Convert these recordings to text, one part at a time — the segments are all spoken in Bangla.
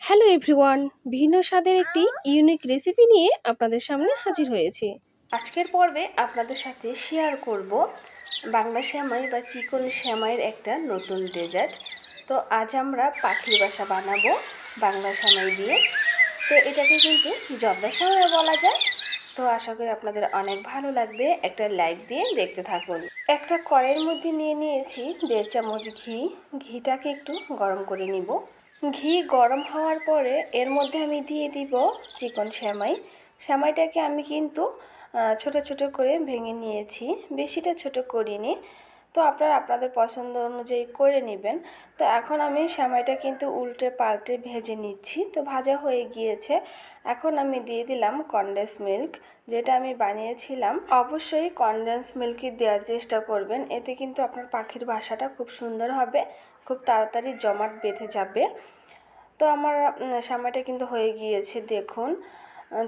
হ্যালো এভরিওয়ান, ভিন্ন স্বাদের একটি ইউনিক রেসিপি নিয়ে আপনাদের সামনে হাজির হয়েছি। আজকের পর্বে আপনাদের সাথে শেয়ার করব বাংলা সেমাই বা চিকন সেমাইয়ের একটা নতুন ডেজার্ট। তো আজ আমরা পাখির বাসা বানাবো বাংলা সেমাই দিয়ে। তো এটাকে কিন্তু জর্দা সেমাই বলা যায়। তো আশা করি আপনাদের অনেক ভালো লাগবে। একটা লাইক দিয়ে দেখতে থাকুন। একটা কড়াইয়ের মধ্যে নিয়ে নিয়েছি 1.5 চামচ ঘি। ঘিটাকে একটু গরম করে নিব। ঘি গরম হওয়ার পরে এর মধ্যে আমি দিয়ে দিব চিকন সেমাই। সেমাইটাকে আমি কিন্তু ছোট ছোট করে ভেঙে নিয়েছি, বেশিটা ছোট করিনি। তো আপনারা আপনাদের পছন্দ অনুযায়ী করে নেবেন। তো এখন আমি সেমাইটা কিন্তু উল্টে পাল্টে ভেজে নিচ্ছি। তো ভাজা হয়ে গিয়েছে। এখন আমি দিয়ে দিলাম কনডেন্স মিল্ক, যেটা আমি বানিয়েছিলাম। অবশ্যই কনডেন্স মিল্কই দেওয়ার চেষ্টা করবেন, এতে কিন্তু আপনার পাখির বাসাটা খুব সুন্দর হবে, খুব তাড়াতাড়ি জমাট বেঁধে যাবে। তো আমার সেমাইটা কিন্তু হয়ে গিয়েছে, দেখুন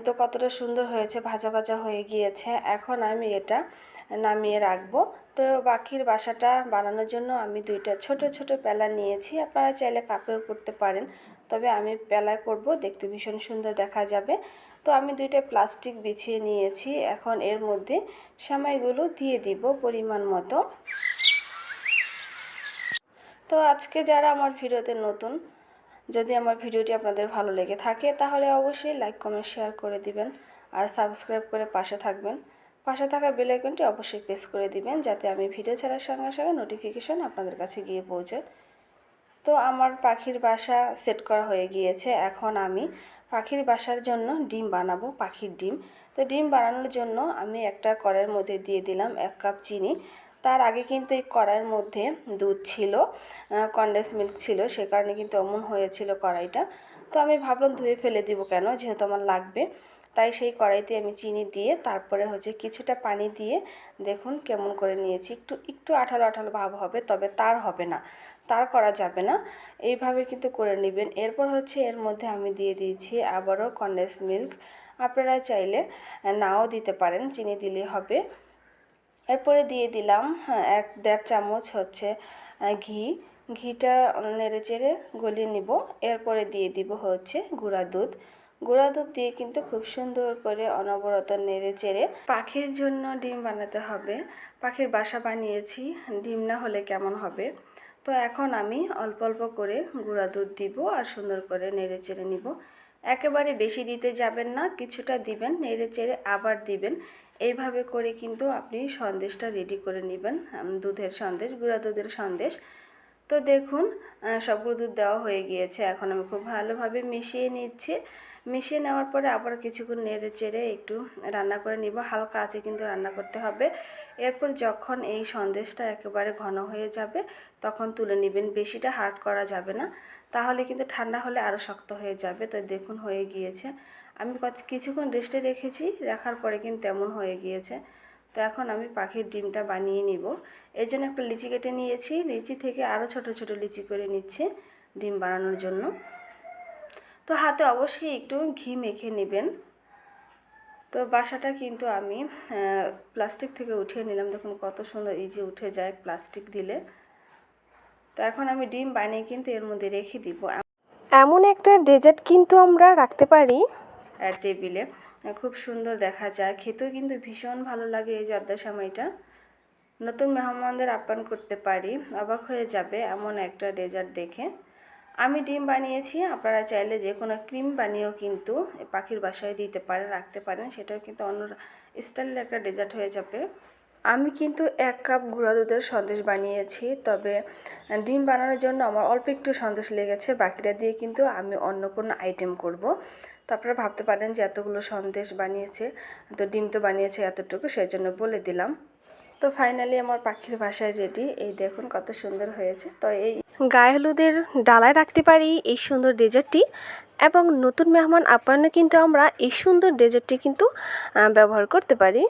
তো কতটা সুন্দর হয়েছে, ভাজা ভাজা হয়ে গিয়েছে। এখন আমি এটা নামিয়ে রাখবো। তো পাখির বাসাটা বানানোর জন্য আমি 2টা ছোট ছোট পেলা নিয়েছি। আপনারা চাইলে কাপেও করতে পারেন, তবে আমি পেলায় করব, দেখতে ভীষণ সুন্দর দেখা যাবে। তো আমি 2টা প্লাস্টিক বিছিয়ে নিয়েছি। এখন এর মধ্যে সেমাইগুলো দিয়ে দিব পরিমাণ মতো। তো আজকে যারা আমার ভিডিওতে নতুন, যদি আমার ভিডিওটি আপনাদের ভালো লেগে থাকে তাহলে অবশ্যই লাইক কমেন্ট শেয়ার করে দিবেন, আর সাবস্ক্রাইব করে পাশে থাকবেন। পাশে থাকা বেল আইকনটি অবশ্যই প্রেস করে দিবেন, যাতে আমি ভিডিও ছাড়ার সঙ্গে সঙ্গে নোটিফিকেশন আপনাদের কাছে গিয়ে পৌঁছায়। তো আমার পাখির বাসা সেট করা হয়ে গিয়েছে। এখন আমি পাখির বাসার জন্য ডিম বানাবো, পাখির ডিম। তো ডিম বানানোর জন্য আমি একটা কড়াইয়ের মধ্যে দিয়ে দিলাম 1 কাপ চিনি। তার আগে কিন্তু এই কড়াইয়ের মধ্যে দুধ ছিল, কনডেন্স মিল্ক ছিল, সে কারণে কিন্তু এমন হয়েছিল কড়াইটা। তো আমি ভাবলাম ধুয়ে ফেলে দিব কেন, যেহেতু আমার লাগবে। তাই সেই কড়াইতে আমি চিনি দিয়ে তারপরে কিছুটা পানি দিয়ে, দেখুন কেমন করে নিয়েছি। একটু একটু আঠালো আঠালো ভাব হবে, তবে তার হবে না, তার করা যাবে না। এইভাবে কিন্তু করে নেবেন। এরপর এর মধ্যে আমি দিয়ে দিয়েছি আবারও কনডেন্স মিল্ক। আপনারা চাইলে নাও দিতে পারেন, চিনি দিলেই হবে। এরপরে দিয়ে দিলাম 1-1.5 চামচ ঘি। ঘিটা নেড়ে চেড়ে গলিয়ে নিব। এরপরে দিয়ে দিব গুঁড়া দুধ। গুঁড়া দুধ দিয়ে কিন্তু খুব সুন্দর করে অনবরত নেড়ে চেড়ে, পাখির জন্য ডিম বানাতে হবে। পাখির বাসা বানিয়েছি, ডিম না হলে কেমন হবে। তো এখন আমি অল্প অল্প করে গুঁড়া দুধ দিব আর সুন্দর করে নেড়ে চেড়ে নিব। একেবারে বেশি দিতে যাবেন না, কিছুটা দিবেন, নেড়ে চেড়ে আবার দিবেন। এইভাবে করে কিন্তু আপনি সন্দেশটা রেডি করে নেবেন, দুধের সন্দেশ, গুঁড়া দুধের সন্দেশ। তো দেখুন সবগুলো দুধ দেওয়া হয়ে গিয়েছে। এখন আমি খুব ভালোভাবে মিশিয়ে নিচ্ছি। মিশিয়ে নেওয়ার পরে আবার কিছুক্ষণ নেড়ে চেড়ে একটু রান্না করে নিব। হালকা আঁচে কিন্তু রান্না করতে হবে। এরপর যখন এই সন্দেশটা একেবারে ঘন হয়ে যাবে তখন তুলে নেবেন। বেশিটা হার্ড করা যাবে না, তাহলে কিন্তু ঠান্ডা হলে আরও শক্ত হয়ে যাবে। তো দেখুন হয়ে গিয়েছে। আমি কিছুক্ষণ রেস্টে রেখেছি, রাখার পরে কিন্তু এমন হয়ে গিয়েছে। তো এখন আমি পাখির ডিমটা বানিয়ে নিব। এই জন্য একটা লিচি কেটে নিয়েছি, লিচি থেকে আরও ছোট ছোট লিচি করে নিচ্ছি ডিম বানানোর জন্য। তো হাতে অবশ্যই একটু ঘি মেখে নেবেন। তো বাসাটা কিন্তু আমি প্লাস্টিক থেকে উঠিয়ে নিলাম, দেখুন কত সুন্দর ইজি উঠে যায় প্লাস্টিক দিলে। তো এখন আমি ডিম বানিয়ে কিন্তু এর মধ্যে রেখে দিব। এমন একটা ডেজার্ট কিন্তু আমরা রাখতে পারি টেবিলে, খুব সুন্দর দেখা যায়, খেতেও কিন্তু ভীষণ ভালো লাগে। এই জর্দা সেমাইটা নতুন মেহমানদের আপ্যায়ন করতে পারি, অবাক হয়ে যাবে এমন একটা ডেজার্ট দেখে। আমি ডিম বানিয়েছি, আপনারা চাইলে যে কোনো ক্রিম বানিয়েও কিন্তু পাখির বাসায় দিতে পারেন, রাখতে পারেন, সেটাও কিন্তু অন্য স্টাইলের একটা ডেজার্ট হয়ে যাবে। আমি কিন্তু 1 কাপ গুঁড়া দুধের সন্দেশ বানিয়েছি, তবে ডিম বানানোর জন্য আমার অল্প একটু সন্দেশ লেগেছে, বাকিটা দিয়ে কিন্তু আমি অন্য কোনো আইটেম করব। তো আপনারা ভাবতে পারেন যে এতগুলো সন্দেশ বানিয়েছে, তো ডিম তো বানিয়েছে এতটুকু, সেই জন্য বলে দিলাম। তো ফাইনালি আমার পাখির বাসায় রেডি, এই দেখুন কত সুন্দর হয়েছে। তো এই গায়ে হলুদের ডালায় রাখতে পারি এই সুন্দর ডেজার্টটি, এবং নতুন মেহমান আপ্যায়নে কিন্তু আমরা এই সুন্দর ডেজার্টটি কিন্তু ব্যবহার করতে পারি।